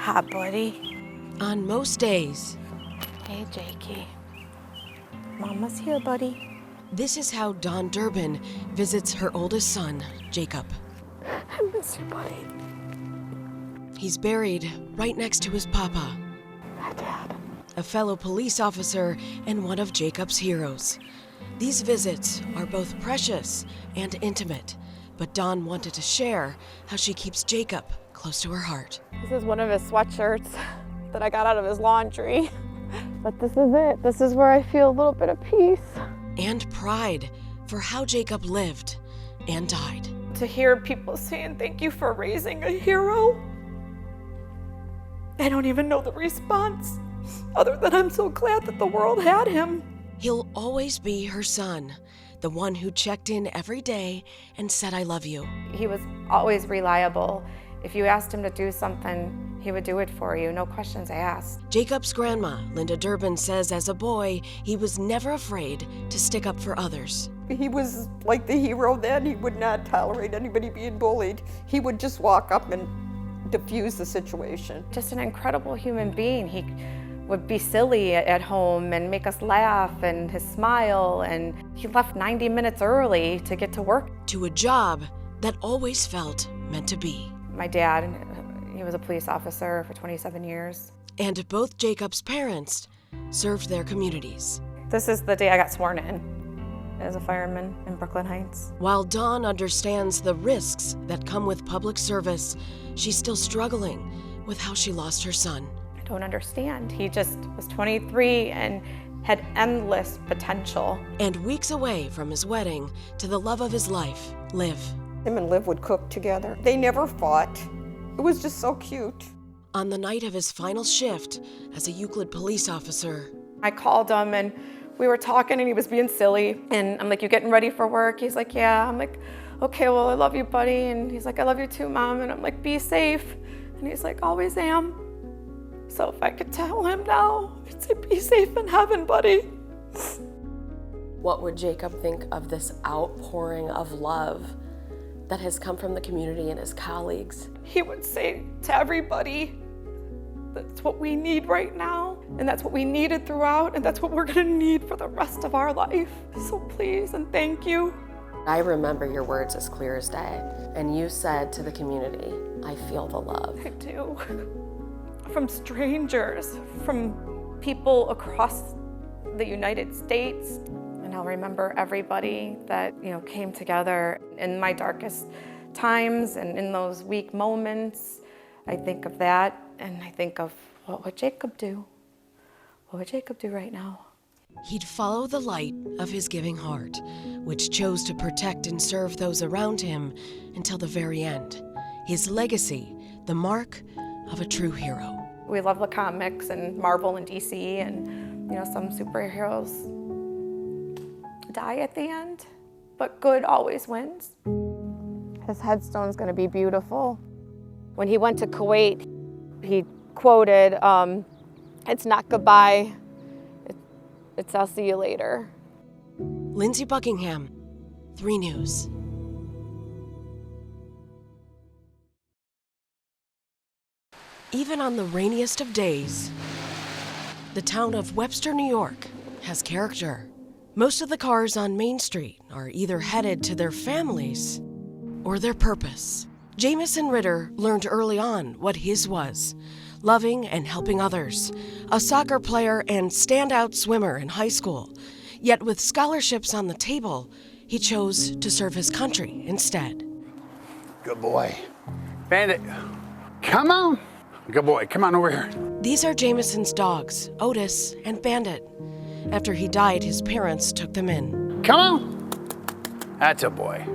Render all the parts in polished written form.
Hi, buddy. On most days, Hey, Jakey. Mama's here, buddy. this is how Dawn Durbin visits her oldest son, Jacob. I miss you, buddy. He's buried right next to his papa, Hi, Dad. a fellow police officer and one of Jacob's heroes. These visits are both precious and intimate, but Dawn wanted to share how she keeps Jacob close to her heart. This is one of his sweatshirts that I got out of his laundry. But this is it. This is where I feel a little bit of peace. And pride for how Jacob lived and died. To hear people saying thank you for raising a hero. I don't even know the response, other than I'm so glad that the world had him. He'll always be her son, the one who checked in every day and said, "I love you." He was always reliable. If you asked him to do something, he would do it for you, no questions asked. Jacob's grandma, Linda Durbin, says as a boy, he was never afraid to stick up for others. He was like the hero then. He would not tolerate anybody being bullied. He would just walk up and diffuse the situation. Just an incredible human being. He would be silly at home and make us laugh, and his smile, and he left 90 minutes early to get to work. To a job that always felt meant to be. My dad, he was a police officer for 27 years. And both Jacob's parents served their communities. This is the day I got sworn in as a fireman in Brooklyn Heights. While Dawn understands the risks that come with public service, she's still struggling with how she lost her son. I don't understand. He just was 23 and had endless potential. And weeks away from his wedding to the love of his life, Liv. Him and Liv would cook together. They never fought. It was just so cute. On the night of his final shift as a Euclid police officer, I called him and we were talking and he was being silly. And I'm like, "You getting ready for work?" He's like, "Yeah." I'm like, "Okay, well, I love you, buddy." And he's like, "I love you too, Mom." And I'm like, "Be safe." And he's like, "Always am." So if I could tell him now, I'd say, "Be safe in heaven, buddy." What would Jacob think of this outpouring of love that has come from the community and his colleagues? He would say to everybody, "That's what we need right now, and that's what we needed throughout, and that's what we're gonna need for the rest of our life. So please and thank you." I remember your words as clear as day, and you said to the community, "I feel the love." I do. From strangers, from people across the United States. And I'll remember everybody that, came together in my darkest times and in those weak moments. I think of that and I think of, what would Jacob do? What would Jacob do right now? he'd follow the light of his giving heart, which chose to protect and serve those around him until the very end. His legacy, the mark of a true hero. We love the comics and Marvel and DC, and some superheroes die at the end, but good always wins. His headstone's gonna be beautiful. When he went to Kuwait, he quoted, "It's not goodbye, it's I'll see you later." Lindsay Buckingham, 3 News. Even on the rainiest of days, the town of Webster, New York has character. Most of the cars on Main Street are either headed to their families or their purpose. Jamison Ritter learned early on what his was: loving and helping others, a soccer player and standout swimmer in high school. Yet with scholarships on the table, he chose to serve his country instead. Good boy. Bandit, come on. Good boy, come on over here. These are Jamison's dogs, Otis and Bandit. After he died, his parents took them in. Come on. That's a boy.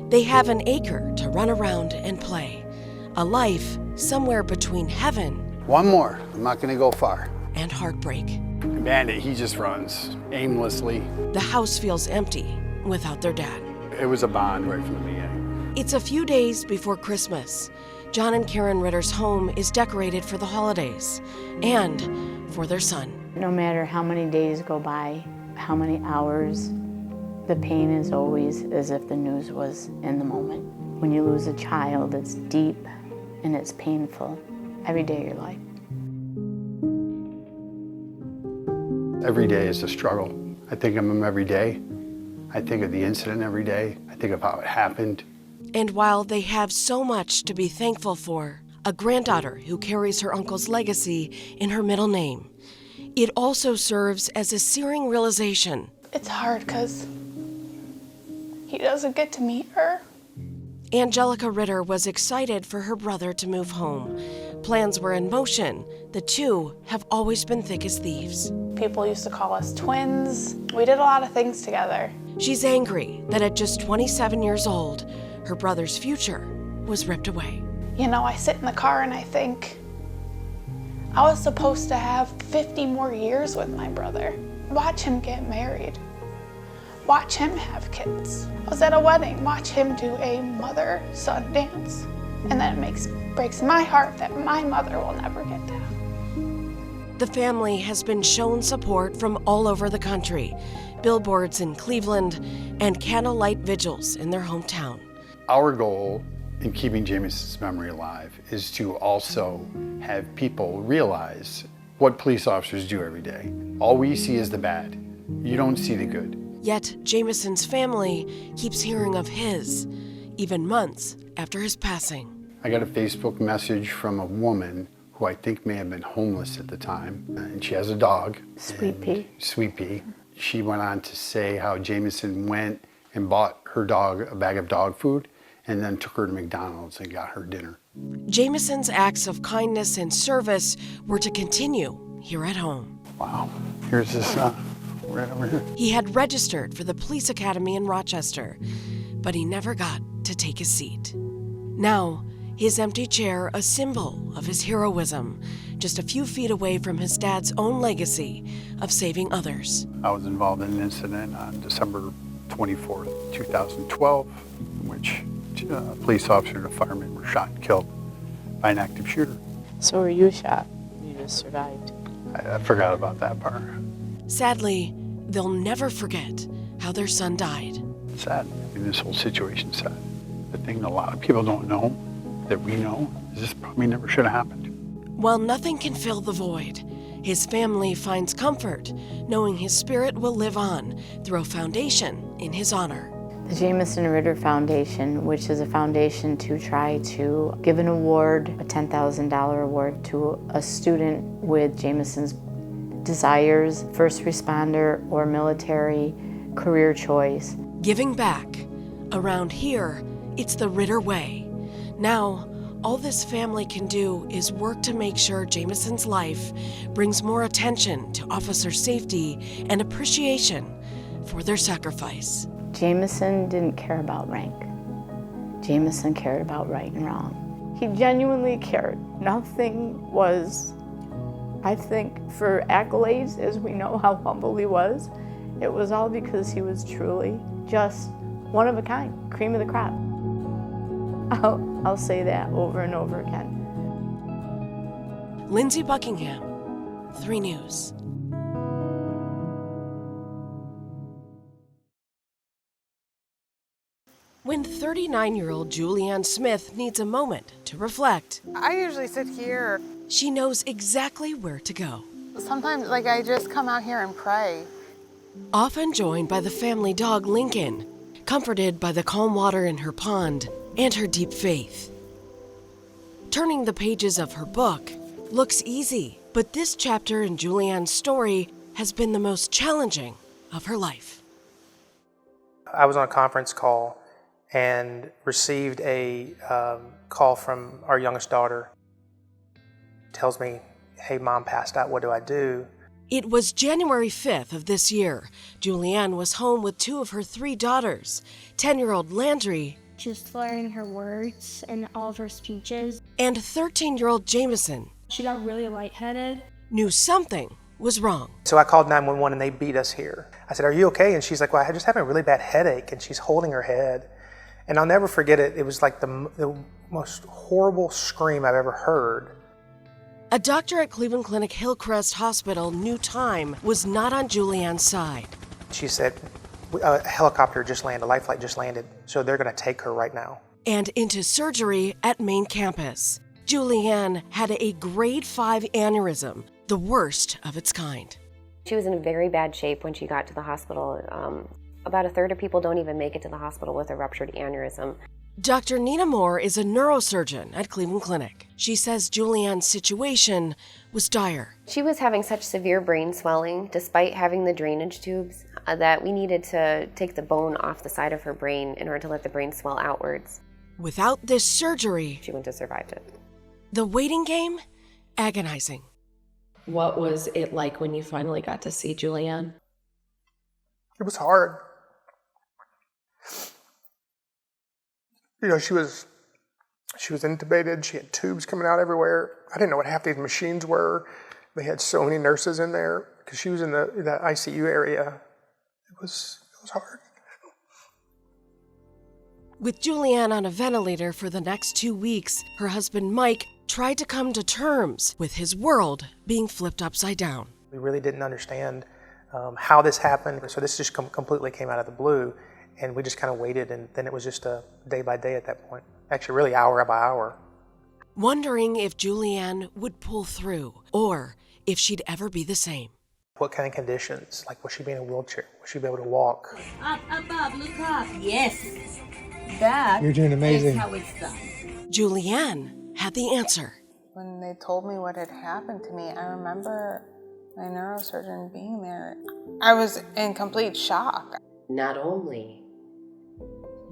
They have an acre to run around and play, a life somewhere between heaven One more. I'm not gonna go far. and heartbreak. Bandit, he just runs aimlessly. The house feels empty without their dad. It was a bond right from the beginning. It's a few days before Christmas. John and Karen Ritter's home is decorated for the holidays and for their son. No matter how many days go by, how many hours, the pain is always as if the news was in the moment. When you lose a child, it's deep and it's painful. every day of your life. Every day is a struggle. I think of him every day. I think of the incident every day. I think of how it happened. And while they have so much to be thankful for, a granddaughter who carries her uncle's legacy in her middle name, it also serves as a searing realization. It's hard because he doesn't get to meet her. Angelica Ritter was excited for her brother to move home. Plans were in motion. The two have always been thick as thieves. People used to call us twins. We did a lot of things together. She's angry that at just 27 years old, her brother's future was ripped away. You know, I sit in the car and I think, I was supposed to have 50 more years with my brother. Watch him get married. Watch him have kids. I was at a wedding, watch him do a mother-son dance. And then it breaks my heart that my mother will never get that. The family has been shown support from all over the country, billboards in Cleveland and candlelight vigils in their hometown. Our goal in keeping Jamison's memory alive is to also have people realize what police officers do every day. All we see is the bad. You don't see the good. Yet Jamison's family keeps hearing of his, even months after his passing. I got a Facebook message from a woman who I think may have been homeless at the time, and she has a dog. Sweet Pea. Sweet Pea. She went on to say how Jamison went and bought her dog a bag of dog food and then took her to McDonald's and got her dinner. Jamison's acts of kindness and service were to continue here at home. Wow, here's his right over here. He had registered for the police academy in Rochester, but he never got to take his seat. Now, his empty chair a symbol of his heroism, just a few feet away from his dad's own legacy of saving others. I was involved in an incident on December 24th, 2012, in which a police officer and a fireman were shot and killed by an active shooter. So were you shot? You just survived. I forgot about that part. Sadly, they'll never forget how their son died. It's sad. I mean, this whole situation's sad. The thing a lot of people don't know, that we know, is this probably never should have happened. While nothing can fill the void, his family finds comfort knowing his spirit will live on through a foundation in his honor. The Jamison Ritter Foundation, which is a foundation to try to give an award, a $10,000 award to a student with Jamison's desires, first responder or military career choice. Giving back. Around here, it's the Ritter way. Now, all this family can do is work to make sure Jamison's life brings more attention to officer safety and appreciation for their sacrifice. Jamison didn't care about rank. Jamison cared about right and wrong. He genuinely cared. Nothing was, I think, for accolades, as we know how humble he was. It was all because he was truly just one of a kind, cream of the crop. I'll say that over and over again. Lindsay Buckingham, 3 News. When 39-year-old Julianne Smith needs a moment to reflect, I usually sit here. she knows exactly where to go. Sometimes, I just come out here and pray. Often joined by the family dog Lincoln, comforted by the calm water in her pond and her deep faith. Turning the pages of her book looks easy, but this chapter in Julianne's story has been the most challenging of her life. I was on a conference call and received a call from our youngest daughter. Tells me, hey, Mom passed out, what do I do? It was January 5th of this year. Julianne was home with 2 of her 3 daughters, 10-year-old Landry just learning her words and all of her speeches. and 13-year-old Jamison. She got really lightheaded. Knew something was wrong. So I called 911 and they beat us here. I said, are you okay? And she's like, well, I just having a really bad headache. And she's holding her head. And I'll never forget it. It was like the most horrible scream I've ever heard. A doctor at Cleveland Clinic Hillcrest Hospital knew time was not on Julianne's side. She said, a helicopter just landed, a life flight just landed, so they're going to take her right now. And into surgery at main campus. Julianne had a grade 5 aneurysm, the worst of its kind. She was in very bad shape when she got to the hospital. About a third of people don't even make it to the hospital with a ruptured aneurysm. Dr. Nina Moore is a neurosurgeon at Cleveland Clinic. She says Julianne's situation was dire. She was having such severe brain swelling, despite having the drainage tubes, that we needed to take the bone off the side of her brain in order to let the brain swell outwards. Without this surgery, she wouldn't have survived it. The waiting game, agonizing. What was it like when you finally got to see Julianne? It was hard. You know, she was intubated. She had tubes coming out everywhere. I didn't know what half these machines were. They had so many nurses in there because she was in the ICU area. It was hard. With Julianne on a ventilator for the next 2 weeks, her husband Mike tried to come to terms with his world being flipped upside down. We really didn't understand how this happened, so this just completely came out of the blue, and we just kind of waited, and then it was just a day by day at that point. Actually, really hour by hour. Wondering if Julianne would pull through, or if she'd ever be the same. What kind of conditions? Like, will she be in a wheelchair? Will she be able to walk? Up, look up. Yes. That You're doing amazing. is how it's done. Julianne had the answer. When they told me what had happened to me, I remember my neurosurgeon being there. I was in complete shock. Not only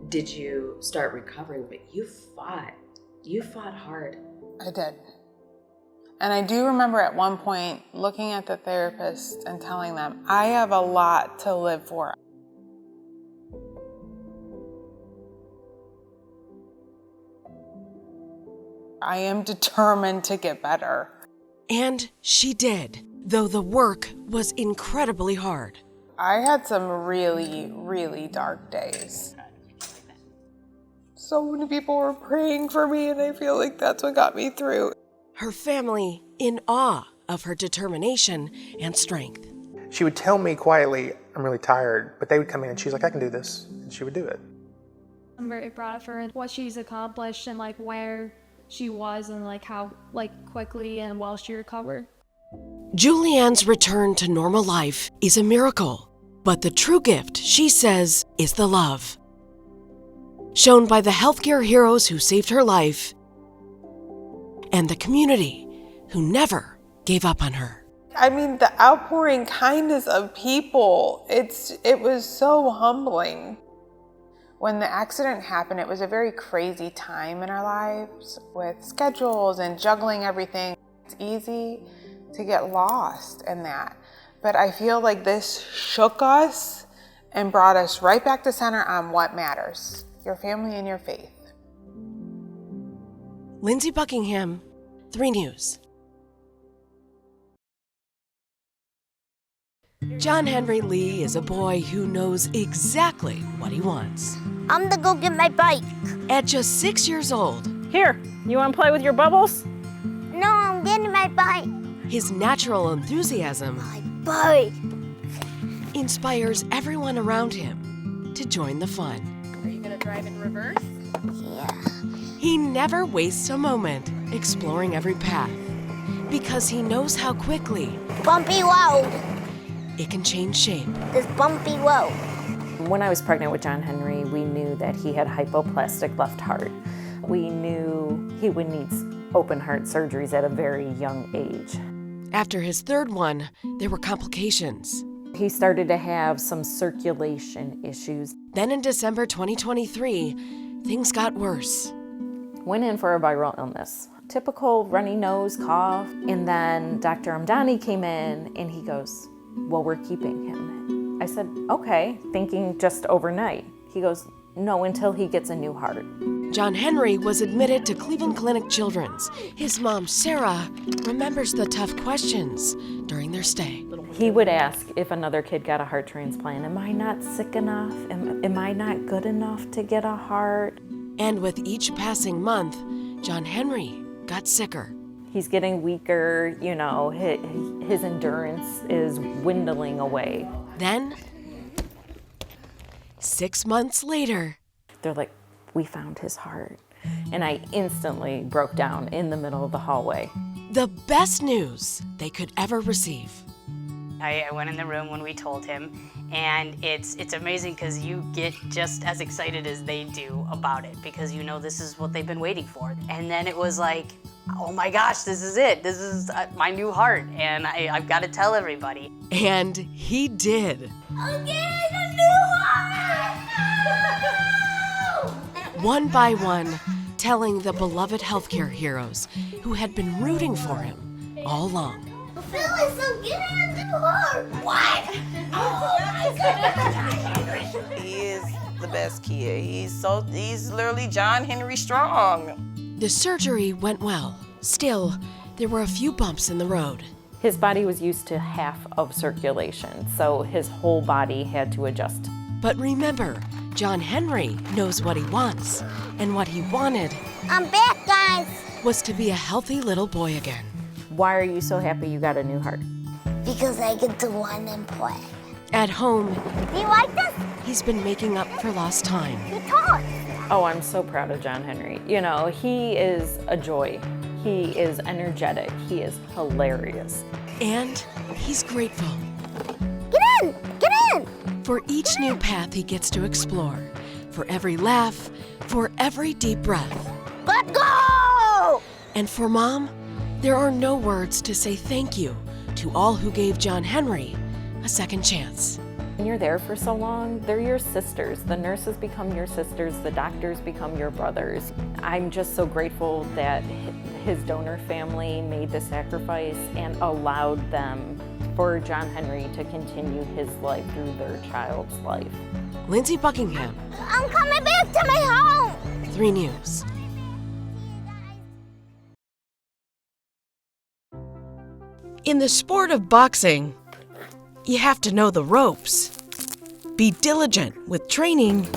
did you start recovering, but you fought. You fought hard. I did. And I do remember at one point looking at the therapist and telling them, I have a lot to live for. I am determined to get better. And she did, though the work was incredibly hard. I had some really, really dark days. So many people were praying for me, and I feel like that's what got me through. Her family in awe of her determination and strength. She would tell me quietly, I'm really tired, but they would come in and she's like, I can do this, and she would do it. I'm very proud of her and what she's accomplished and like where she was and like how like quickly and well she recovered. Julianne's return to normal life is a miracle, but the true gift, she says, is the love shown by the healthcare heroes who saved her life and the community who never gave up on her. I mean, the outpouring kindness of people, it was so humbling. When the accident happened, it was a very crazy time in our lives with schedules and juggling everything. It's easy to get lost in that. But I feel like this shook us and brought us right back to center on what matters, your family and your faith. Lindsay Buckingham, 3 News. John Henry Lee is a boy who knows exactly what he wants. I'm gonna go get my bike. At just 6 years old. Here, you want to play with your bubbles? No, I'm getting my bike. His natural enthusiasm My bike. inspires everyone around him to join the fun. Are you gonna drive in reverse? Yeah. He never wastes a moment exploring every path because he knows how quickly Bumpy road. it can change shape. This bumpy road. When I was pregnant with John Henry, we knew that he had hypoplastic left heart. We knew he would need open heart surgeries at a very young age. After his third one, there were complications. He started to have some circulation issues. Then in December 2023, things got worse. Went in for a viral illness. Typical runny nose, cough. And then Dr. Amdani came in and he goes, well, we're keeping him. I said, okay, thinking just overnight. He goes, no, until he gets a new heart. John Henry was admitted to Cleveland Clinic Children's. His mom, Sarah, remembers the tough questions during their stay. He would ask if another kid got a heart transplant, am I not sick enough? Am I not good enough to get a heart? And with each passing month, John Henry got sicker. He's getting weaker, you know, his endurance is dwindling away. Then, 6 months later, they're like, we found his heart. And I instantly broke down in the middle of the hallway. The best news they could ever receive. I went in the room when we told him, and it's amazing because you get just as excited as they do about it, because you know this is what they've been waiting for. And then it was like, oh my gosh, this is it. This is my new heart, and I've got to tell everybody. And he did. I'm getting a new heart! One by one, telling the beloved healthcare heroes who had been rooting for him all along. Phyllis, I'm getting a new heart! What? Oh my God! He is the best kid. He's literally John Henry strong. The surgery went well. Still, there were a few bumps in the road. His body was used to half of circulation, so his whole body had to adjust. But remember, John Henry knows what he wants, and what he wanted I'm back, guys! was to be a healthy little boy again. Why are you so happy you got a new heart? Because I get to run and play. At home, Do you like this? he's been making up for lost time. He talks. Oh, I'm so proud of John Henry. You know, he is a joy. He is energetic. He is hilarious. And he's grateful. Get in! Get in! For each new path he gets to explore, for every laugh, for every deep breath. Let's go! And for Mom, there are no words to say thank you to all who gave John Henry a second chance. When you're there for so long, they're your sisters. The nurses become your sisters, the doctors become your brothers. I'm just so grateful that his donor family made the sacrifice and allowed them for John Henry to continue his life through their child's life. Lindsay Buckingham, I'm coming back to my home! 3 News. In the sport of boxing, you have to know the ropes, be diligent with training,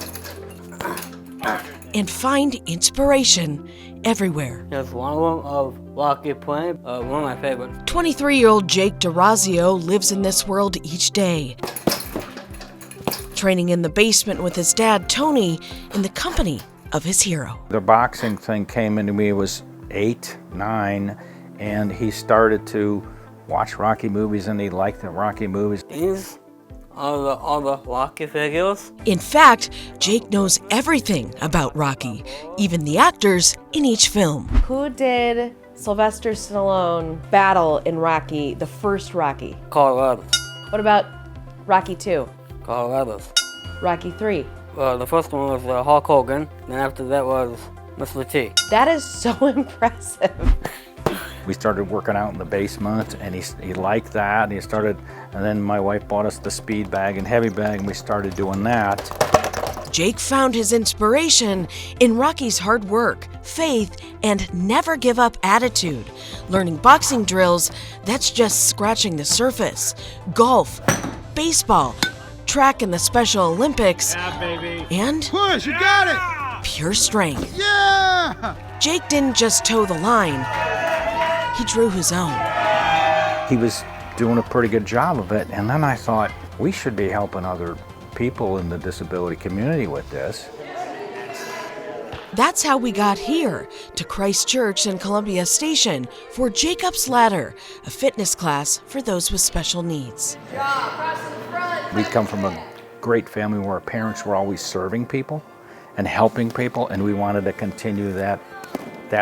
and find inspiration everywhere. There's one of them of Rocky playing, one of my favorites. 23-year-old Jake DeRazio lives in this world each day, training in the basement with his dad, Tony, in the company of his hero. The boxing thing came into me, was 8, 9, and he started to watch Rocky movies, and he liked the Rocky movies. These are all the Rocky figures. In fact, Jake knows everything about Rocky, even the actors in each film. Who did Sylvester Stallone battle in Rocky, the first Rocky? Colorado. What about Rocky 2? Colorado. Rocky 3? The first one was Hulk Hogan, then after that was Mr. T. That is so impressive. We started working out in the basement, and he liked that, and then my wife bought us the speed bag and heavy bag, and we started doing that. Jake found his inspiration in Rocky's hard work, faith, and never give up attitude. Learning boxing drills, that's just scratching the surface. Golf, baseball, track in the Special Olympics, and push, you got it! Pure strength. Yeah! Jake didn't just toe the line, he drew his own. He was doing a pretty good job of it, and then I thought, we should be helping other people in the disability community with this. That's how we got here, to Christ Church and Columbia Station for Jacob's Ladder, a fitness class for those with special needs. We come from a great family where our parents were always serving people and helping people, and we wanted to continue that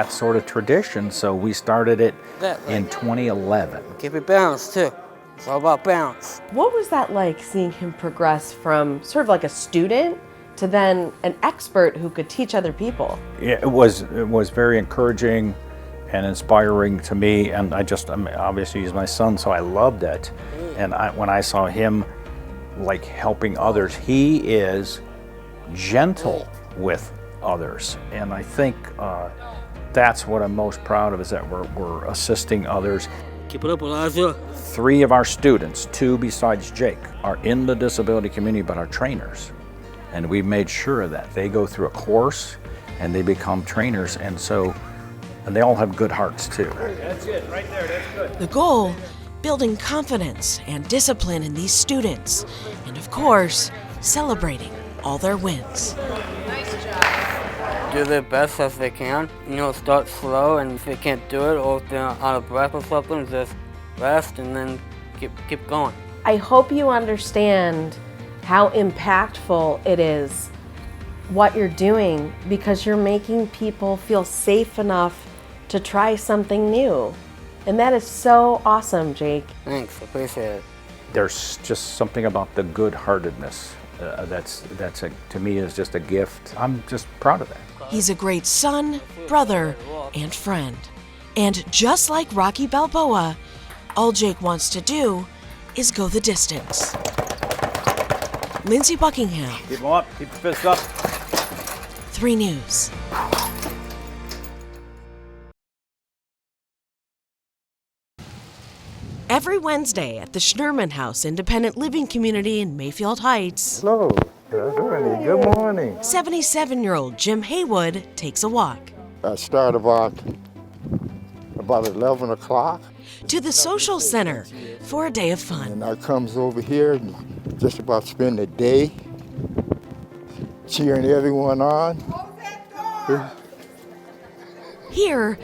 sort of tradition, so we started it in 2011. Keep it balanced too. It's all about balance. What was that like, seeing him progress from sort of like a student to then an expert who could teach other people? Yeah, it was very encouraging and inspiring to me, and obviously he's my son, so I loved it. And when I saw him like helping others, he is gentle with others, and I think that's what I'm most proud of, is that we're assisting others. Keep it up, Elijah. 3 of our students, 2 besides Jake, are in the disability community but are trainers. And we made sure that they go through a course and they become trainers, and they all have good hearts too. That's it, right there, that's good. The goal, building confidence and discipline in these students, and of course, celebrating all their wins. Nice job. do their best as they can. You know, start slow, and if they can't do it, or if they're out of breath or something, just rest and then keep going. I hope you understand how impactful it is what you're doing, because you're making people feel safe enough to try something new. And that is so awesome, Jake. Thanks, appreciate it. There's just something about the good-heartedness that's to me is just a gift. I'm just proud of that. He's a great son, brother, and friend. And just like Rocky Balboa, all Jake wants to do is go the distance. Lindsay Buckingham. Keep them up. Keep your fists up. 3 News. Every Wednesday at the Schnurman House Independent Living Community in Mayfield Heights. Hello. Good morning. 77-year-old Jim Haywood takes a walk. I start about 11 o'clock. To the social center for a day of fun. And I comes over here and just about spend the day cheering everyone on. Here,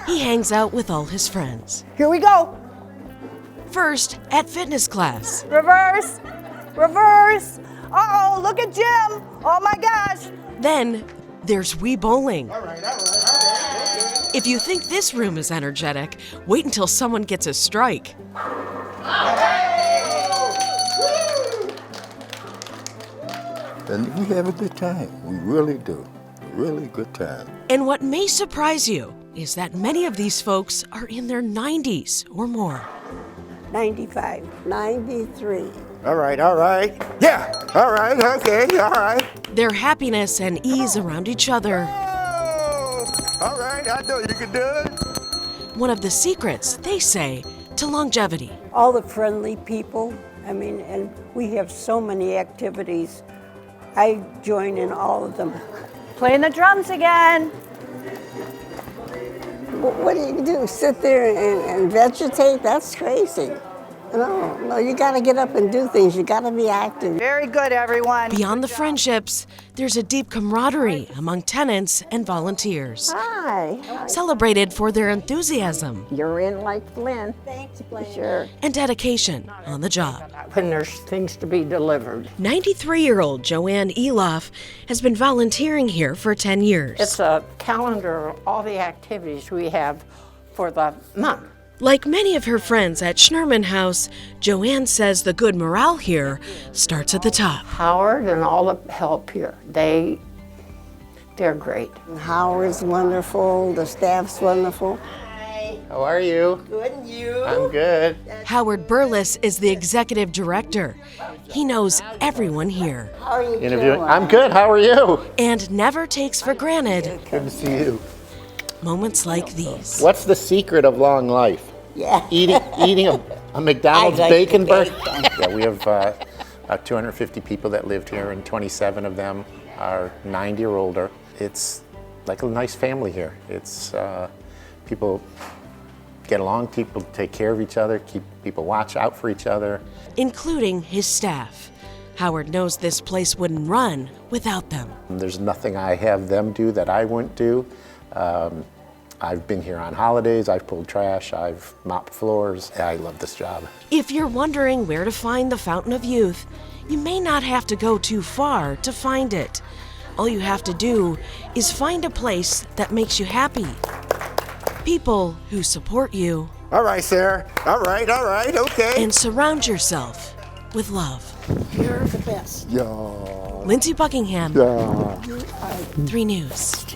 he hangs out with all his friends. Here we go. First, at fitness class. Reverse, reverse. Uh-oh, look at Jim. Oh my gosh. Then, there's Wii Bowling. If you think this room is energetic, wait until someone gets a strike. And we have a good time. We really do. Really good time. And what may surprise you is that many of these folks are in their 90s or more. 95, 93. All right. Yeah, all right, okay, all right. Their happiness and ease around each other. All right, I know you can do it. One of the secrets, they say, to longevity. All the friendly people. I mean, and we have so many activities. I join in all of them. Playing the drums again. What do you do? Sit there and vegetate? That's crazy. No, you got to get up and do things. You got to be active. Very good, everyone. Beyond the friendships, there's a deep camaraderie among tenants and volunteers. Hi. Celebrated for their enthusiasm. You're in like Flynn. Thanks, Flynn. Sure. And dedication on the job. When there's things to be delivered. 93-year-old Joanne Eloff has been volunteering here for 10 years. It's a calendar of all the activities we have for the month. Like many of her friends at Schnurman House, Joanne says the good morale here starts at the top. Howard and all the help here, they're great. Howard's wonderful, the staff's wonderful. Hi. How are you? Good, and you? I'm good. Howard Burles is the executive director. He knows everyone here. How are you Interviewing. doing? I'm good, how are you? And never takes for granted Good to see you. moments like these. What's the secret of long life? Yeah. Eating a McDonald's I like bacon the burger? bacon. Yeah, we have about 250 people that lived here, and 27 of them are 90 or older. It's like a nice family here. It's people get along, people take care of each other, people watch out for each other. Including his staff. Howard knows this place wouldn't run without them. There's nothing I have them do that I wouldn't do. I've been here on holidays, I've pulled trash, I've mopped floors. I love this job. If you're wondering where to find the Fountain of Youth, you may not have to go too far to find it. All you have to do is find a place that makes you happy. People who support you. All right, Sarah. All right, okay. And surround yourself with love. You're the best. Yeah. Lindsay Buckingham, Yeah. 3 News.